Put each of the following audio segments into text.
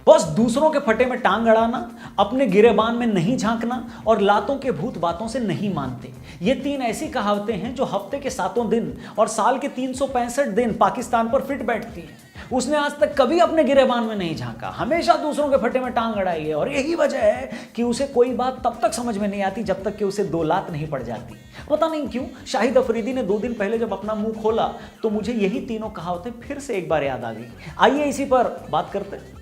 बस दूसरों के फटे में टांग अड़ाना, अपने गिरेबान में नहीं झांकना और लातों के भूत बातों से नहीं मानते। ये 3 ऐसी कहावतें हैं जो हफ्ते के 7 दिन और साल के 365 दिन पाकिस्तान पर फिट बैठती हैं। उसने आज तक कभी अपने गिरेबान में नहीं झांका, हमेशा दूसरों के फटे में टांग अड़ाई है और यही वजह है कि उसे कोई बात तब तक समझ में नहीं आती जब तक कि उसे 2 लात नहीं पड़ जाती। पता नहीं क्यों शाहिद अफरीदी ने 2 दिन पहले जब अपना मुंह खोला तो मुझे यही तीनों कहावतें फिर से एक बार याद आ गई। आइए इसी पर बात करते हैं।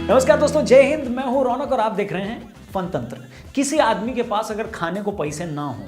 नमस्कार दोस्तों, जय हिंद। मैं हूं रौनक और आप देख रहे हैं फन तंत्र। किसी आदमी के पास अगर खाने को पैसे ना हो,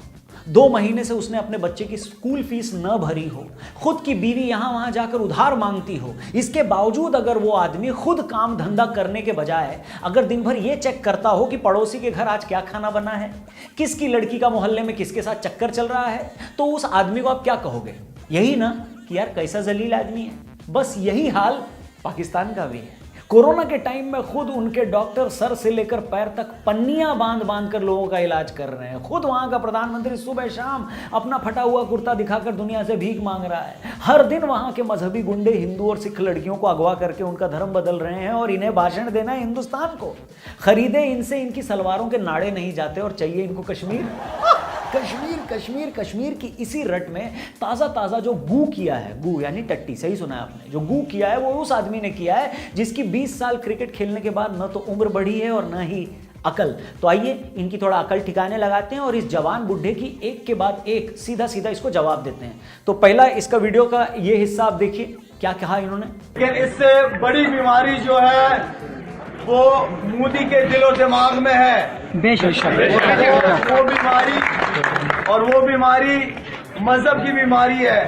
2 महीने से उसने अपने बच्चे की स्कूल फीस न भरी हो, खुद की बीवी यहां वहां जाकर उधार मांगती हो, इसके बावजूद अगर वो आदमी खुद काम धंधा करने के बजाय अगर दिन भर ये चेक करता हो कि पड़ोसी के घर आज क्या खाना बना है, किसकी लड़की का मोहल्ले में किसके साथ चक्कर चल रहा है, तो उस आदमी को आप क्या कहोगे? यही ना कि यार कैसा जलील आदमी है। बस यही हाल पाकिस्तान का भी है। कोरोना के टाइम में खुद उनके डॉक्टर सर से लेकर पैर तक पन्नियां बांध बांध कर लोगों का इलाज कर रहे हैं। खुद वहां का प्रधानमंत्री सुबह शाम अपना फटा हुआ कुर्ता दिखाकर दुनिया से भीख मांग रहा है। हर दिन वहां के मजहबी गुंडे हिंदू और सिख लड़कियों को अगवा करके उनका धर्म बदल रहे हैं और इन्हें भाषण देना है हिंदुस्तान को। खरीदे इनसे इनकी सलवारों के नाड़े नहीं जाते और चाहिए इनको कश्मीर। कश्मीर कश्मीर कश्मीर की इसी रट में ताज़ा जो गू किया है, गू यानी टट्टी, सही सुना है आपने, जो गू किया है वो उस आदमी ने किया है जिसकी 20 साल क्रिकेट खेलने के बाद न तो उम्र बढ़ी है और न ही अकल। तो आइए इनकी थोड़ा अकल ठिकाने लगाते हैं और इस जवान बुढ़े की एक के बाद एक सीधा सीधा इसको जवाब देते हैं। तो पहला इसका वीडियो का ये हिस्सा आप देखिए, क्या कहा इन्होंने। लेकिन इससे बड़ी बीमारी जो है वो मोदी के दिलो दिमाग में है। बेशक वो बीमारी मजहब की बीमारी है।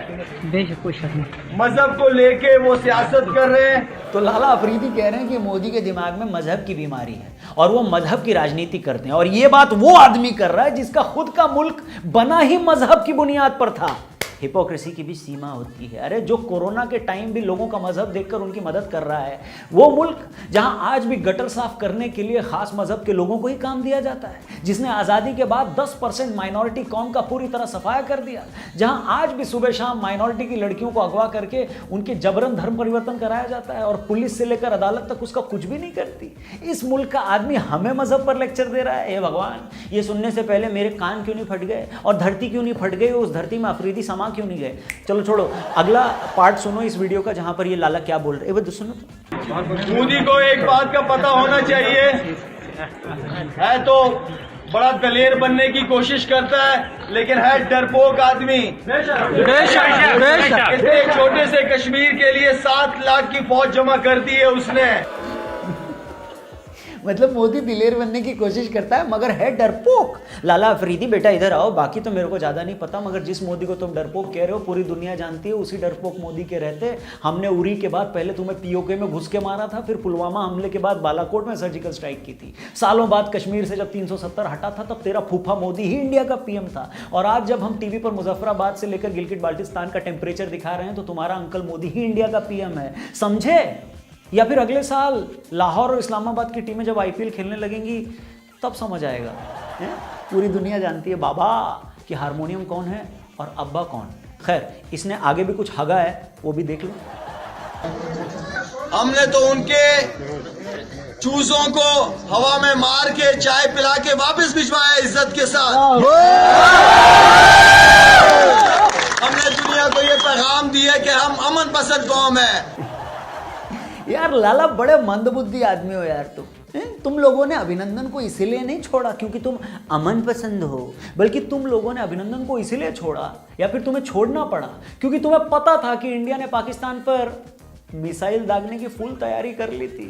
बेशक कोई शक नहीं। मजहब को लेके वो सियासत कर रहे हैं। तो लाला अफरीदी कह रहे हैं कि मोदी के दिमाग में मजहब की बीमारी है और वो मजहब की राजनीति करते हैं। और ये बात वो आदमी कर रहा है जिसका खुद का मुल्क बना ही मजहब की बुनियाद पर था। हिपोक्रेसी की भी सीमा होती है। अरे जो कोरोना के टाइम भी लोगों का मजहब देखकर उनकी मदद कर रहा है, वो मुल्क जहां आज भी गटर साफ करने के लिए खास मजहब के लोगों को ही काम दिया जाता है, जिसने आज़ादी के बाद 10% माइनॉरिटी कौम का पूरी तरह सफाया कर दिया, जहां आज भी सुबह शाम माइनॉरिटी की लड़कियों को अगवा करके उनके जबरन धर्म परिवर्तन कराया जाता है और पुलिस से लेकर अदालत तक उसका कुछ भी नहीं करती। इस मुल्क का आदमी हमें मजहब पर लेक्चर दे रहा है। हे भगवान, ये सुनने से पहले मेरे कान क्यों नहीं फट गए और धरती क्यों नहीं फट गई, उस धरती में अफरीदी समा क्यों नहीं गए। चलो छोड़ो, अगला पार्ट सुनो इस वीडियो का जहां पर ये लाला क्या बोल रहे हैं। सुनो तो। मोदी को एक बात का पता होना चाहिए, है तो बड़ा दलेर बनने की कोशिश करता है लेकिन है डरपोक आदमी। इतने छोटे से कश्मीर के लिए 7 लाख की फौज जमा कर दी है उसने। मतलब मोदी दिलेर बनने की कोशिश करता है मगर है डरपोक। लाला अफरीदी बेटा इधर आओ, बाकी तो मेरे को ज़्यादा नहीं पता मगर जिस मोदी को तुम डरपोक कह रहे हो पूरी दुनिया जानती है उसी डरपोक मोदी के रहते हमने उरी के बाद पहले तुम्हें पीओके में घुस के मारा था, फिर पुलवामा हमले के बाद बालाकोट में सर्जिकल स्ट्राइक की थी। सालों बाद कश्मीर से जब 370 हटा था तब तेरा फूफा मोदी ही इंडिया का पीएम था। और आज जब हम टीवी पर मुजफ्फराबाद से लेकर गिलगिट बाल्टिस्तान का टेम्परेचर दिखा रहे हैं तो तुम्हारा अंकल मोदी ही इंडिया का पीएम है, समझे? या फिर अगले साल लाहौर और इस्लामाबाद की टीमें जब आईपीएल खेलने लगेंगी तब समझ आएगा। पूरी दुनिया जानती है बाबा कि हारमोनियम कौन है और अब्बा कौन। खैर, इसने आगे भी कुछ हगा है, वो भी देख लो। हमने तो उनके चूजों को हवा में मार के चाय पिला के वापस भिजवाया इज्जत के साथ। हमने दुनिया को ये पैगाम दिया कि हम अमन पसंद कौम है। यार लाला बड़े मंदबुद्धि आदमी हो यार तुम लोगों ने अभिनंदन को इसीलिए नहीं छोड़ा क्योंकि तुम अमन पसंद हो, बल्कि तुम लोगों ने अभिनंदन को इसीलिए छोड़ा या फिर तुम्हें छोड़ना पड़ा क्योंकि तुम्हें पता था कि इंडिया ने पाकिस्तान पर मिसाइल दागने की फुल तैयारी कर ली थी।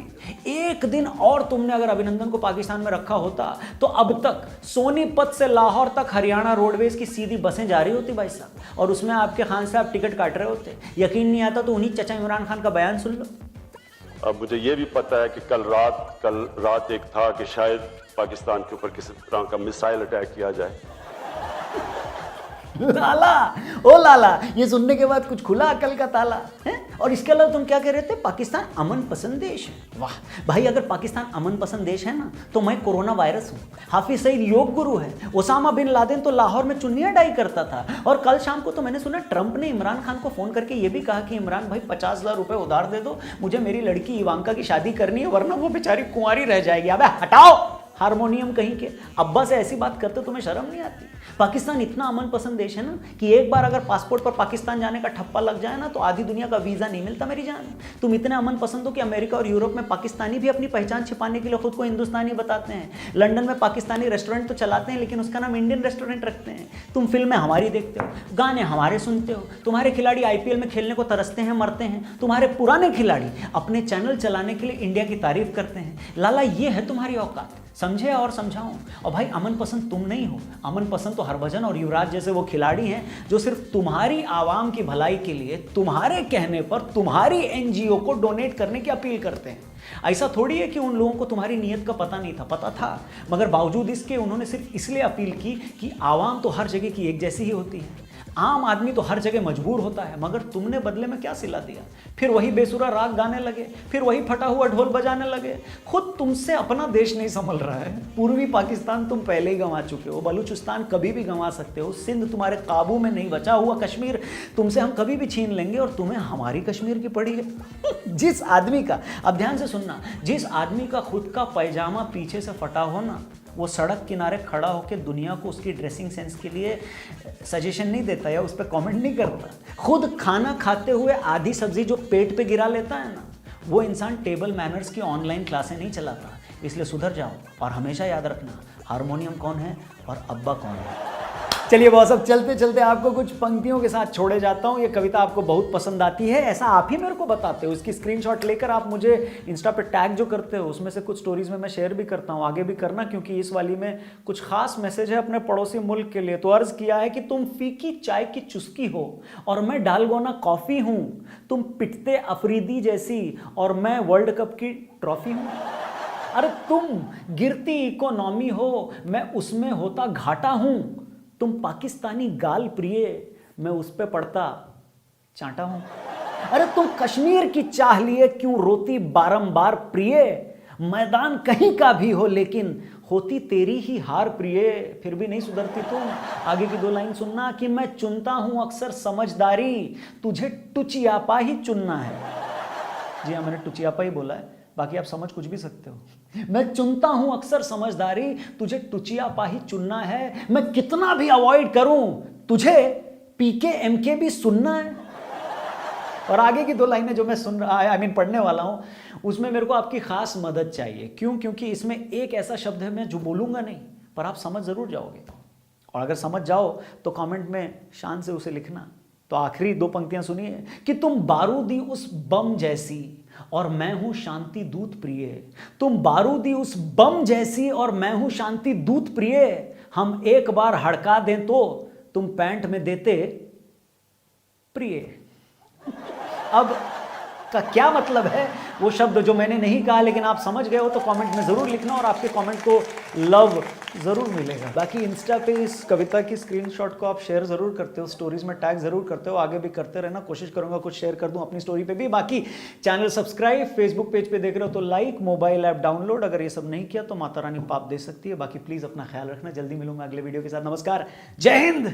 एक दिन और तुमने अगर अभिनंदन को पाकिस्तान में रखा होता तो अब तक सोनीपत से लाहौर तक हरियाणा रोडवेज की सीधी बसें जा रही होती भाई साहब, और उसमें आपके खान साहब टिकट काट रहे होते। यकीन नहीं आता तो उन्हीं चचा इमरान खान का बयान सुन लो। अब मुझे ये भी पता है कि कल रात एक था कि शायद पाकिस्तान के ऊपर किसी तरह का मिसाइल अटैक किया जाए। लाला, ओ लाला, ये सुनने के बाद कुछ खुला अकल का ताला है। और इसके अलावा तुम क्या कह रहे थे, पाकिस्तान अमन पसंद देश है। वाह भाई, अगर पाकिस्तान अमन पसंद देश है ना, तो मैं कोरोना वायरस हूँ, हाफिज सईद योग गुरु है, ओसामा बिन लादेन तो लाहौर में चुन्नियां डाई करता था। और कल शाम को तो मैंने सुना ट्रंप ने इमरान खान को फोन करके ये भी कहा कि इमरान भाई 50,000 रुपए उधार दे दो, मुझे मेरी लड़की इवांका की शादी करनी है, वरना वो बेचारी कुंवारी रह जाएगी। अबे हटाओ हारमोनियम कहीं के, अब्बा से ऐसी बात करते तुम्हें शर्म नहीं आती? पाकिस्तान इतना अमन पसंद देश है ना कि एक बार अगर पासपोर्ट पर पाकिस्तान जाने का ठप्पा लग जाए ना तो आधी दुनिया का वीजा नहीं मिलता मेरी जान। तुम इतने अमन पसंद हो कि अमेरिका और यूरोप में पाकिस्तानी भी अपनी पहचान छिपाने के लिए खुद को हिंदुस्तानी बताते हैं। लंदन में पाकिस्तानी रेस्टोरेंट तो चलाते हैं लेकिन उसका नाम इंडियन रेस्टोरेंट रखते हैं। तुम फिल्में हमारी देखते हो, गाने हमारे सुनते हो, तुम्हारे खिलाड़ी आईपीएल में खेलने को तरसते हैं, मरते हैं, तुम्हारे पुराने खिलाड़ी अपने चैनल चलाने के लिए इंडिया की तारीफ करते हैं। लाला ये है तुम्हारी औकात, समझे और समझाऊं। और भाई अमन पसंद तुम नहीं हो, अमन पसंद तो हरभजन और युवराज जैसे वो खिलाड़ी हैं जो सिर्फ तुम्हारी आवाम की भलाई के लिए तुम्हारे कहने पर तुम्हारी एनजीओ को डोनेट करने की अपील करते हैं। ऐसा थोड़ी है कि उन लोगों को तुम्हारी नीयत का पता नहीं था, पता था, मगर बावजूद इसके उन्होंने सिर्फ इसलिए अपील की कि आवाम तो हर जगह की एक जैसी ही होती है, आम आदमी तो हर जगह मजबूर होता है। मगर तुमने बदले में क्या सिला दिया? फिर वही बेसुरा राग गाने लगे, फिर वही फटा हुआ ढोल बजाने लगे। खुद तुमसे अपना देश नहीं संभल रहा है। पूर्वी पाकिस्तान तुम पहले ही गंवा चुके हो, बलूचिस्तान कभी भी गंवा सकते हो, सिंध तुम्हारे काबू में नहीं बचा हुआ, कश्मीर तुमसे हम कभी भी छीन लेंगे और तुम्हें हमारी कश्मीर की पड़ी है। जिस आदमी का, अब ध्यान से सुनना, जिस आदमी का खुद का पैजामा पीछे से फटा हो ना, वो सड़क किनारे खड़ा होकर दुनिया को उसकी ड्रेसिंग सेंस के लिए सजेशन नहीं देता या उस पर कमेंट नहीं करता। खुद खाना खाते हुए आधी सब्जी जो पेट पे गिरा लेता है ना, वो इंसान टेबल मैनर्स की ऑनलाइन क्लासें नहीं चलाता। इसलिए सुधर जाओ और हमेशा याद रखना, हारमोनियम कौन है और अब्बा कौन है। चलिए बॉस, अब चलते चलते आपको कुछ पंक्तियों के साथ छोड़े जाता हूँ। ये कविता आपको बहुत पसंद आती है, ऐसा आप ही मेरे को बताते हो। इसकी स्क्रीनशॉट लेकर आप मुझे इंस्टा पे टैग जो करते हो, उसमें से कुछ स्टोरीज में मैं शेयर भी करता हूँ, आगे भी करना, क्योंकि इस वाली में कुछ खास मैसेज है अपने पड़ोसी मुल्क के लिए। तो अर्ज किया है कि तुम फीकी चाय की चुस्की हो और मैं डालगोना कॉफी हूँ, तुम पिटते अफरीदी जैसी और मैं वर्ल्ड कप की ट्रॉफी हूँ। अरे तुम गिरती इकोनॉमी हो, मैं उसमें होता घाटा हूँ, तुम पाकिस्तानी गाल प्रिय, मैं उस पे पड़ता चांटा हूं। अरे तुम कश्मीर की चाह लिए क्यों रोती बारंबार प्रिय, मैदान कहीं का भी हो लेकिन होती तेरी ही हार प्रिय, फिर भी नहीं सुधरती तुम। आगे की 2 लाइन सुनना कि मैं चुनता हूं अक्सर समझदारी, तुझे टुचियापा ही चुनना है। जी हाँ, मैंने टुचियापा ही बोला है, बाकी आप समझ कुछ भी सकते हो। मैं चुनता हूं अक्सर समझदारी, तुझे टुचियापा ही चुनना है, मैं कितना भी अवॉइड करूं तुझे पीके एमके भी सुनना है। और आगे की 2 लाइनें जो मैं सुन रहा पढ़ने वाला हूं, उसमें मेरे को आपकी खास मदद चाहिए। क्यों? क्योंकि इसमें एक ऐसा शब्द है मैं जो बोलूंगा नहीं, पर आप समझ जरूर जाओगे। और अगर समझ जाओ तो कमेंट में शान से उसे लिखना। तो आखिरी 2 पंक्तियां सुनिए कि तुम बारूदी उस बम जैसी और मैं हूं शांति दूत प्रिय, तुम बारूदी उस बम जैसी और मैं हूं शांति दूत प्रिय, हम एक बार हड़का दें तो तुम पैंट में देते प्रिय। अब का क्या मतलब है वो शब्द जो मैंने नहीं कहा, लेकिन आप समझ गए हो तो कमेंट में जरूर लिखना और आपके कमेंट को लव जरूर मिलेगा। बाकी इंस्टा पे इस कविता की स्क्रीनशॉट को आप शेयर जरूर करते हो, स्टोरीज में टैग जरूर करते हो, आगे भी करते रहना, कोशिश करूंगा कुछ शेयर कर दूं अपनी स्टोरी पे भी। बाकी चैनल सब्सक्राइब, फेसबुक पेज पे देख रहे हो तो लाइक, मोबाइल ऐप डाउनलोड, अगर ये सब नहीं किया तो माता रानी पाप दे सकती है। बाकी प्लीज अपना ख्याल रखना, जल्दी मिलूंगा अगले वीडियो के साथ। नमस्कार, जय हिंद।